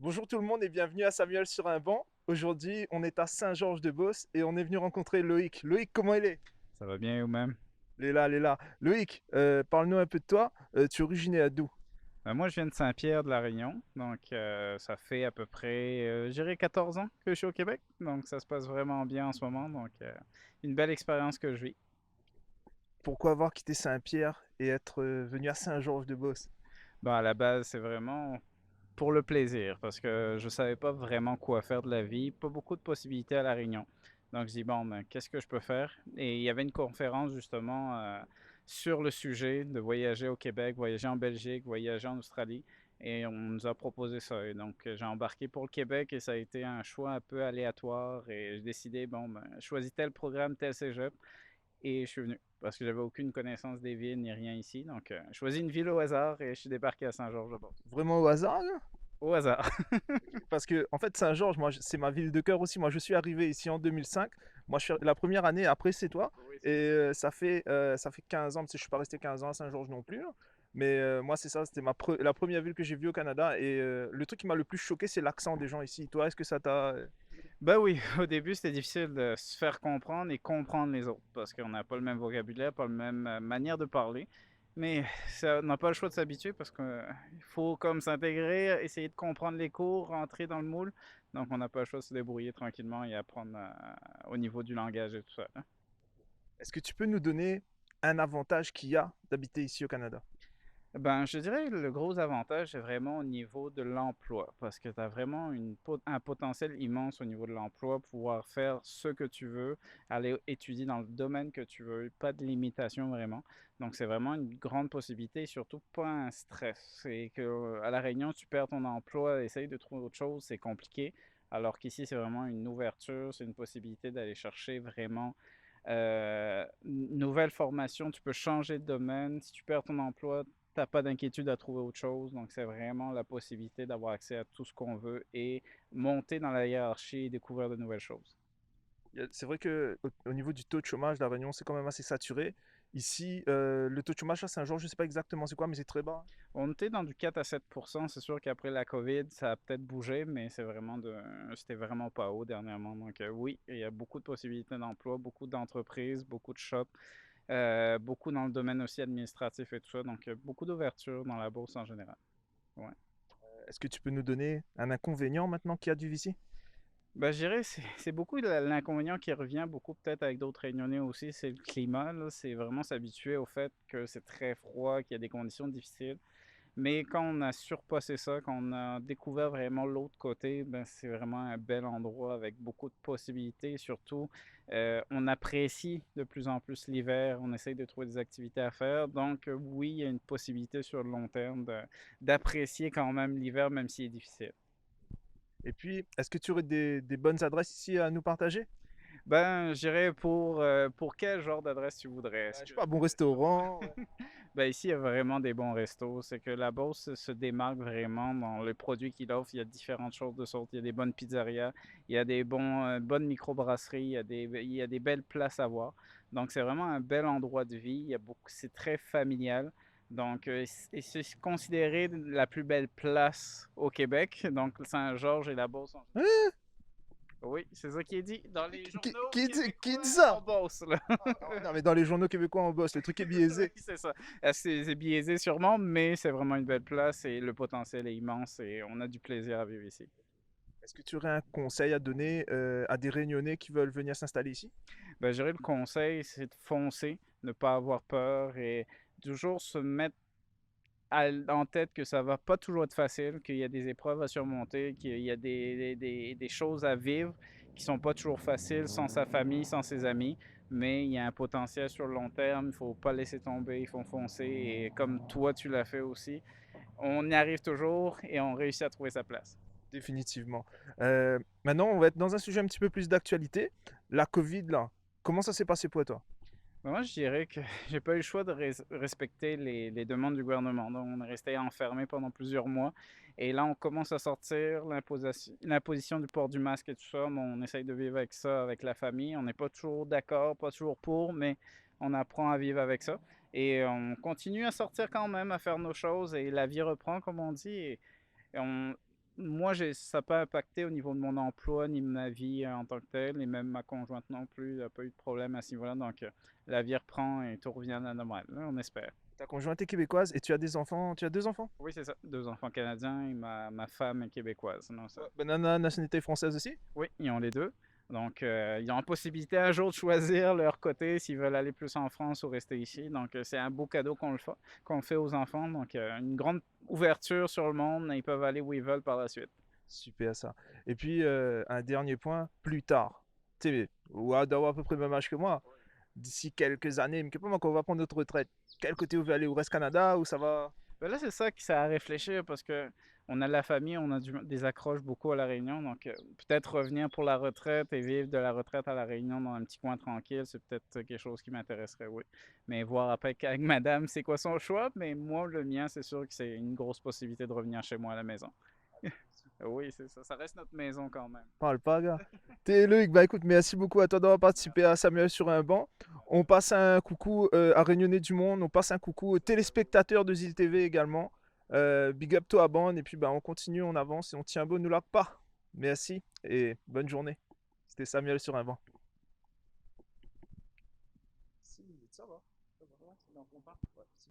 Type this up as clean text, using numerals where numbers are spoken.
Bonjour tout le monde et bienvenue à Samuel sur un banc. Aujourd'hui, on est à Saint-Georges-de-Beauce et on est venu rencontrer Loïc. Loïc, comment il est? Ça va bien vous-même? Il est là, il est là. Loïc, parle-nous un peu de toi. Tu es originaire d'où? Moi, je viens de Saint-Pierre de la Réunion, donc ça fait à peu près, je dirais 14 ans que je suis au Québec, donc ça se passe vraiment bien en ce moment, donc une belle expérience que je vis. Pourquoi avoir quitté Saint-Pierre et être venu à Saint-Georges-de-Beauce? Bon, à la base, c'est vraiment pour le plaisir, parce que je savais pas vraiment quoi faire de la vie, pas beaucoup de possibilités à la Réunion. Donc je dis bon, ben, qu'est-ce que je peux faire? Et il y avait une conférence justement sur le sujet de voyager au Québec, voyager en Belgique, voyager en Australie, et on nous a proposé ça. Et donc j'ai embarqué pour le Québec et ça a été un choix un peu aléatoire et j'ai décidé bon, ben, je choisis tel programme, tel cégep, et je suis venu. Parce que j'avais aucune connaissance des villes ni rien ici. Donc, je choisis une ville au hasard et je suis débarqué à Saint-Georges-de-Beauce. Vraiment au hasard, là? Au hasard. Parce que, en fait, Saint-Georges, moi, c'est ma ville de cœur aussi. Moi, je suis arrivé ici en 2005. Moi, je suis la première année, après, c'est toi. Oui, Et c'est ça. ça fait 15 ans, parce que je suis pas resté 15 ans à Saint-Georges non plus, hein. Mais moi, c'est ça, c'était la première ville que j'ai vue au Canada. Et le truc qui m'a le plus choqué, c'est l'accent des gens ici. Toi, est-ce que ça t'a... Ben oui, au début, c'était difficile de se faire comprendre et comprendre les autres parce qu'on n'a pas le même vocabulaire, pas la même manière de parler. Mais ça, on n'a pas le choix de s'habituer parce qu'il faut comme s'intégrer, essayer de comprendre les cours, rentrer dans le moule. Donc, on n'a pas le choix de se débrouiller tranquillement et apprendre au niveau du langage et tout ça, hein. Est-ce que tu peux nous donner un avantage qu'il y a d'habiter ici au Canada? Ben, je dirais que le gros avantage, c'est vraiment au niveau de l'emploi, parce que tu as vraiment un potentiel immense au niveau de l'emploi, pouvoir faire ce que tu veux, aller étudier dans le domaine que tu veux, pas de limitation vraiment. Donc, c'est vraiment une grande possibilité et surtout pas un stress. C'est que à La Réunion, tu perds ton emploi, essaye de trouver autre chose, c'est compliqué. Alors qu'ici, c'est vraiment une ouverture, c'est une possibilité d'aller chercher vraiment une nouvelle formation, tu peux changer de domaine. Si tu perds ton emploi, t'as pas d'inquiétude à trouver autre chose. Donc, c'est vraiment la possibilité d'avoir accès à tout ce qu'on veut et monter dans la hiérarchie et découvrir de nouvelles choses. C'est vrai que au niveau du taux de chômage, La Réunion, c'est quand même assez saturé. Ici, le taux de chômage à Saint-Georges, je sais pas exactement c'est quoi, mais c'est très bas. On était dans du 4 à 7%. C'est sûr qu'après la COVID, ça a peut-être bougé, mais c'était vraiment pas haut dernièrement. Donc, oui, il y a beaucoup de possibilités d'emploi, beaucoup d'entreprises, beaucoup de shops, beaucoup dans le domaine aussi administratif et tout ça. Donc, beaucoup d'ouverture dans la bourse en général. Ouais. Est-ce que tu peux nous donner un inconvénient maintenant qu'il y a du ici? Ben, je dirais, c'est beaucoup l'inconvénient qui revient beaucoup peut-être avec d'autres Réunionnais aussi, c'est le climat, là. C'est vraiment s'habituer au fait que c'est très froid, qu'il y a des conditions difficiles. Mais quand on a surpassé ça, quand on a découvert vraiment l'autre côté, ben, c'est vraiment un bel endroit avec beaucoup de possibilités. Surtout, on apprécie de plus en plus l'hiver, on essaye de trouver des activités à faire. Donc, oui, il y a une possibilité sur le long terme d'apprécier quand même l'hiver, même s'il est difficile. Et puis, est-ce que tu aurais des bonnes adresses ici à nous partager? Ben, je dirais pour quel genre d'adresse tu voudrais? Est-ce Je sais que pas, bon des restaurants? restaurant. Ben, ici, il y a vraiment des bons restos. C'est que la Beauce se démarque vraiment dans les produits qu'il offre. Il y a différentes choses de sorte. Il y a des bonnes pizzerias, il y a des bonnes microbrasseries, il y a des belles places à voir. Donc, c'est vraiment un bel endroit de vie. C'est très familial. Donc, et c'est considéré la plus belle place au Québec. Donc, Saint-Georges et la Beauce sont... Hein? Oui, c'est ça qui est dit dans les journaux Qui dit québécois ça? en Beauce, là. Ah, non, mais dans les journaux québécois, on bosse, le truc est Oui, biaisé. c'est ça. C'est biaisé sûrement, mais c'est vraiment une belle place et le potentiel est immense et on a du plaisir à vivre ici. Est-ce que tu aurais un conseil à donner à des Réunionnais qui veulent venir s'installer ici? Ben, je dirais le conseil, c'est de foncer, ne pas avoir peur et toujours se mettre en tête que ça va pas toujours être facile, qu'il y a des épreuves à surmonter, qu'il y a des choses à vivre qui sont pas toujours faciles sans sa famille, sans ses amis, mais il y a un potentiel sur le long terme, il faut pas laisser tomber, il faut foncer et comme toi tu l'as fait aussi, on y arrive toujours et on réussit à trouver sa place. Définitivement. Maintenant, on va être dans un sujet un petit peu plus d'actualité. La Covid, là, comment ça s'est passé pour toi? Moi, je dirais que j'ai pas eu le choix de respecter les demandes du gouvernement. Donc, on est resté enfermé pendant plusieurs mois. Et là, on commence à sortir l'imposition du port du masque et tout ça. Mais on essaye de vivre avec ça, avec la famille. On n'est pas toujours d'accord, pas toujours pour, mais on apprend à vivre avec ça. Et on continue à sortir quand même, à faire nos choses. Et la vie reprend, comme on dit. Et on, moi, ça n'a pas impacté au niveau de mon emploi ni de ma vie en tant que telle, et même ma conjointe non plus n'a pas eu de problème à ce niveau-là. Donc, la vie reprend et tout revient à la normale, hein, on espère. Ta conjointe est québécoise et tu as des enfants. Tu as 2 enfants? Oui, c'est ça. Deux enfants canadiens et ma femme est québécoise. Non, ça. Ouais. Banana, nationalité française aussi? Oui, ils ont les deux. Donc, ils ont la possibilité un jour de choisir leur côté s'ils veulent aller plus en France ou rester ici. Donc, c'est un beau cadeau qu'on fait aux enfants. Donc, une grande ouverture sur le monde. Ils peuvent aller où ils veulent par la suite. Super ça. Et puis, un dernier point, plus tard, tu sais, ou d'avoir à peu près le même âge que moi, d'ici quelques années, mais que pas moi, quand on va prendre notre retraite, quel côté vous voulez aller? Au reste Canada ou ça va? Ben là, c'est ça qui ça à réfléchir parce que on a de la famille, on a des accroches beaucoup à La Réunion. Donc, peut-être revenir pour la retraite et vivre de la retraite à La Réunion dans un petit coin tranquille, c'est peut-être quelque chose qui m'intéresserait, oui. Mais voir après avec madame, c'est quoi son choix. Mais moi, le mien, c'est sûr que c'est une grosse possibilité de revenir chez moi à la maison. Oui, c'est ça. Ça reste notre maison quand même. Parle pas, gars. T'es Loïc, bah écoute, merci beaucoup à toi d'avoir participé à Samuel sur un banc. On passe un coucou à Réunionnais du Monde, on passe un coucou aux téléspectateurs de Zil TV également. Big up toi, bande, et puis bah, on continue, on avance et on tient bon, nous largue pas. Merci et bonne journée. C'était Samuel sur un banc. Si, ça va. Ça va, donc on part. Ouais,